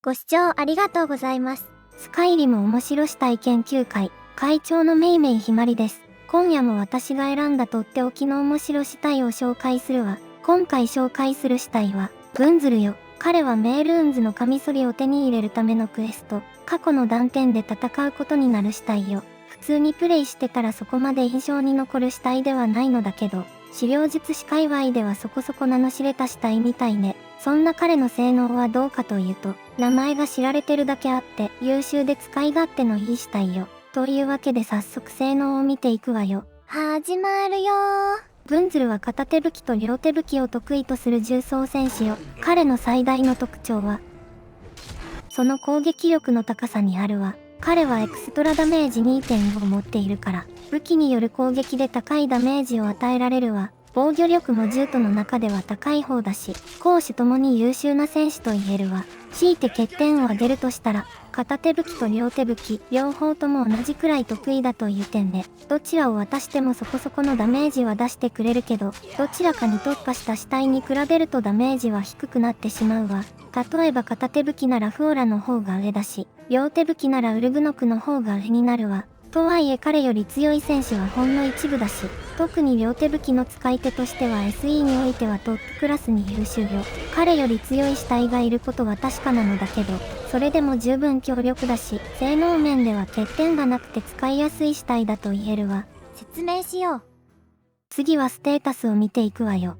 ご視聴ありがとうございます。スカイリム面白死体研究会会長のめいめいひまりです。今夜も私が選んだとっておきの面白死体を紹介するわ。今回紹介する死体は、グンズルよ。彼はメールーンズのカミソリを手に入れるためのクエスト、過去の断点で戦うことになる死体よ。普通にプレイしてたらそこまで印象に残る死体ではないのだけど、資料術師界隈ではそこそこ名の知れた死体みたいね。そんな彼の性能はどうかというと、名前が知られてるだけあって優秀で使い勝手のいい死体よ。というわけで早速性能を見ていくわよ。始まるよー。グンズルは片手武器と両手武器を得意とする重装戦士よ。彼の最大の特徴は、その攻撃力の高さにあるわ。彼はエクストラダメージ 2.5 を持っているから、武器による攻撃で高いダメージを与えられるわ。防御力も獣人の中では高い方だし、攻守ともに優秀な戦士と言えるわ。強いて欠点を挙げるとしたら、片手武器と両手武器、両方とも同じくらい得意だという点で、どちらを渡してもそこそこのダメージは出してくれるけど、どちらかに特化した死体に比べるとダメージは低くなってしまうわ。例えば片手武器ならフオラの方が上だし、両手武器ならウルグノクの方が上になるわ。とはいえ彼より強い戦士はほんの一部だし、特に両手武器の使い手としては SE においてはトップクラスに優秀よ。彼より強い死体がいることは確かなのだけど、それでも十分強力だし、性能面では欠点がなくて使いやすい死体だと言えるわ。説明しよう。次はステータスを見ていくわよ。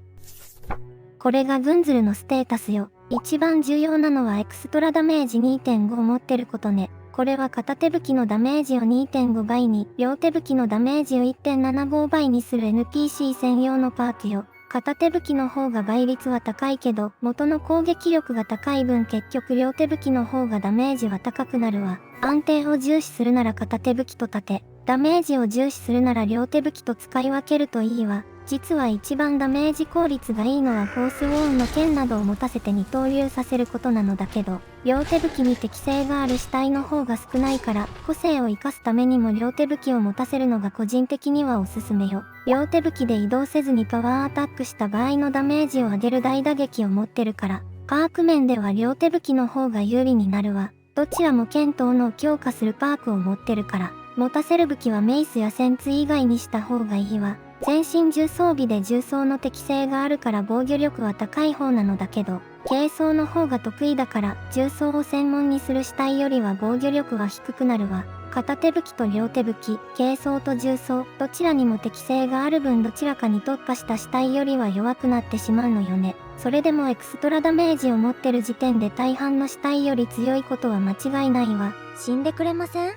これがグンズルのステータスよ。一番重要なのはエクストラダメージ 2.5 を持ってることね。これは片手武器のダメージを 2.5 倍に、両手武器のダメージを 1.75 倍にする NPC 専用のパークよ。片手武器の方が倍率は高いけど、元の攻撃力が高い分結局両手武器の方がダメージは高くなるわ。安定を重視するなら片手武器と盾、ダメージを重視するなら両手武器と使い分けるといいわ。実は一番ダメージ効率がいいのはフォースウォーンの剣などを持たせて二刀流させることなのだけど、両手武器に適性がある死体の方が少ないから、個性を生かすためにも両手武器を持たせるのが個人的にはおすすめよ。両手武器で移動せずにパワーアタックした場合のダメージを上げる大打撃を持ってるから、パーク面では両手武器の方が有利になるわ。どちらも剣等の強化するパークを持ってるから、持たせる武器はメイスやセンツ以外にした方がいいわ。全身重装備で重装の適性があるから防御力は高い方なのだけど、軽装の方が得意だから重装を専門にする死体よりは防御力は低くなるわ。片手武器と両手武器、軽装と重装、どちらにも適性がある分どちらかに特化した死体よりは弱くなってしまうのよね。それでもエクストラダメージを持ってる時点で大半の死体より強いことは間違いないわ。死んでくれません？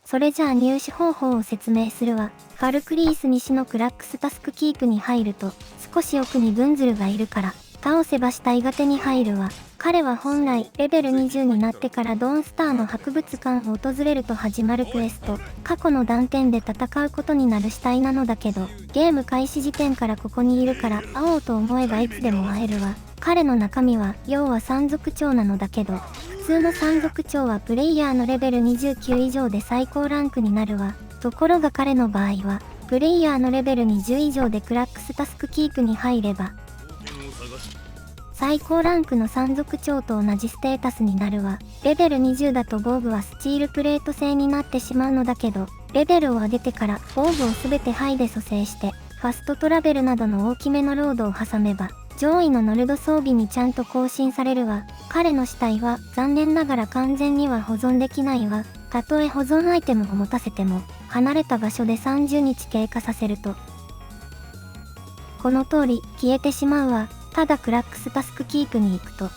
それじゃあ入手方法を説明するわ。ファルクリース西のクラックスタスクキープに入ると、少し奥にグンズルがいるから、倒せば死体が手に入るわ。彼は本来、レベル20になってからドーンスターの博物館を訪れると始まるクエスト、過去の断点で戦うことになる死体なのだけど、ゲーム開始時点からここにいるから、会おうと思えばいつでも会えるわ。彼の中身は、要は山賊長なのだけど、普通の山賊長はプレイヤーのレベル29以上で最高ランクになるわ。ところが彼の場合は、プレイヤーのレベル20以上でクラックスタスクキープに入れば、最高ランクの山賊長と同じステータスになるわ。レベル20だと防具はスチールプレート製になってしまうのだけど、レベルを上げてから防具を全てハイで蘇生して、ファストトラベルなどの大きめのロードを挟めば、上位のノルド装備にちゃんと更新されるわ。彼の死体は残念ながら完全には保存できないわ。たとえ保存アイテムを持たせても、離れた場所で30日経過させると、この通り消えてしまうわ。ただクラックスタスクキープに行くと、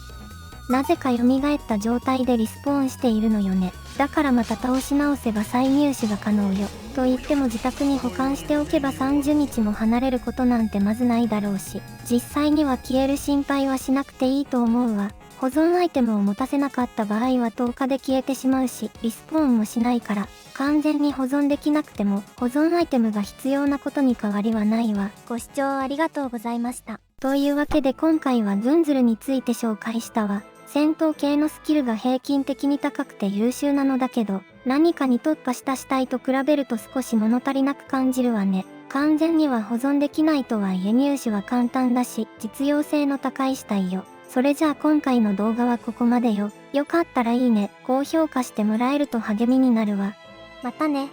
なぜか蘇った状態でリスポーンしているのよね。だからまた倒し直せば再入手が可能よ。と言っても自宅に保管しておけば30日も離れることなんてまずないだろうし、実際には消える心配はしなくていいと思うわ。保存アイテムを持たせなかった場合は10日で消えてしまうし、リスポーンもしないから、完全に保存できなくても、保存アイテムが必要なことに変わりはないわ。ご視聴ありがとうございました。というわけで今回はグンズルについて紹介したわ。戦闘系のスキルが平均的に高くて優秀なのだけど、何かに特化した死体と比べると少し物足りなく感じるわね。完全には保存できないとはいえ入手は簡単だし、実用性の高い死体よ。それじゃあ今回の動画はここまでよ。よかったらいいね、高評価してもらえると励みになるわ。またね。